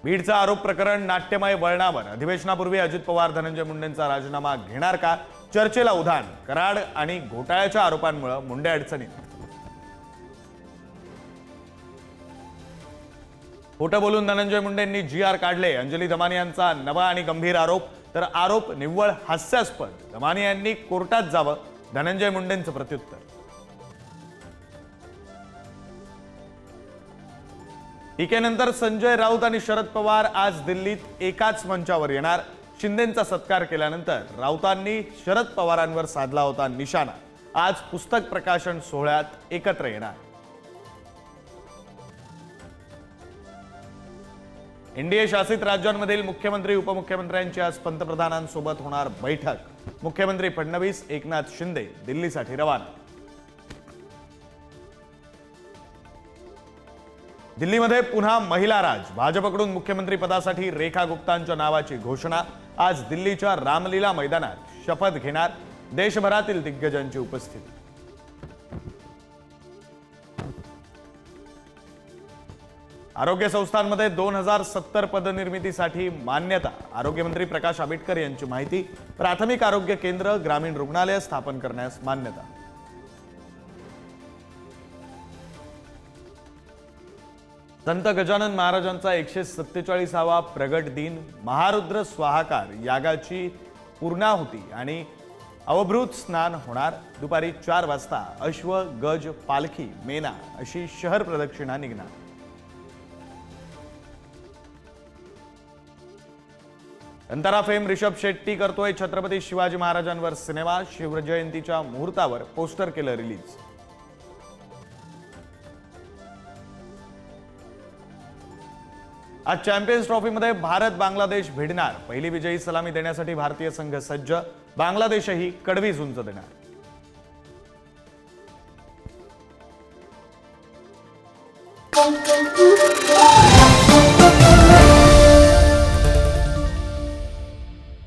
बीडचा आरोप प्रकरण नाट्यमय वळणावर. अधिवेशनापूर्वी अजित पवार धनंजय मुंडेंचा राजीनामा घेणार का? चर्चेला उधाण. कराड आणि घोटाळ्याच्या आरोपांमुळे मुंडे अडचणीत. खोटं बोलून धनंजय मुंडेंनी GR काढले. अंजली दमानी यांचा नवा आणि गंभीर आरोप. तर आरोप निव्वळ हास्यास्पद. दमानी यांनी कोर्टात जावं. धनंजय मुंडेंचं प्रत्युत्तर. टीकेनंतर संजय राऊत आणि शरद पवार आज दिल्लीत एकाच मंचावर येणार. शिंदेंचा सत्कार केल्यानंतर राऊतांनी शरद पवारांवर साधला होता निशाणा. आज पुस्तक प्रकाशन सोहळ्यात एकत्र येणार. एनडीए शासित राज्यांमधील मुख्यमंत्री उपमुख्यमंत्र्यांची आज पंतप्रधानांसोबत होणार बैठक. मुख्यमंत्री फडणवीस, एकनाथ शिंदे दिल्लीसाठी रवाना. दिल्लीमध्ये पुन्हा महिला राज. भाजपकडून मुख्यमंत्री पदासाठी रेखा गुप्तांच्या नावाची घोषणा. आज दिल्लीच्या रामलीला मैदानात शपथ घेणार. देशभरातील दिग्गजांची उपस्थिती. आरोग्य संस्थांमध्ये 2070 पदनिर्मितीसाठी मान्यता. आरोग्यमंत्री प्रकाश आंबेडकर यांची माहिती. प्राथमिक आरोग्य केंद्र, ग्रामीण रुग्णालय स्थापन करण्यास मान्यता. संत गजानन महाराजांचा 147वा प्रगट दिन. महारुद्र स्वाहाकार यागाची पूर्णाहुती आणि अवभृत स्नान होणार. दुपारी 4 वाजता अश्व, गज, पालखी, मेना अशी शहर प्रदक्षिणा निघणार. अंतरा फेम ऋषभ शेट्टी करतोय छत्रपती शिवाजी महाराजांवर सिनेमा. शिवजयंतीच्या मुहूर्तावर पोस्टर केलं रिलीज. आज चॅम्पियन्स ट्रॉफीमध्ये भारत बांगलादेश भिडणार. पहिली विजयी सलामी देण्यासाठी भारतीय संघ सज्ज. बांगलादेशही कडवी झुंज देणार. Con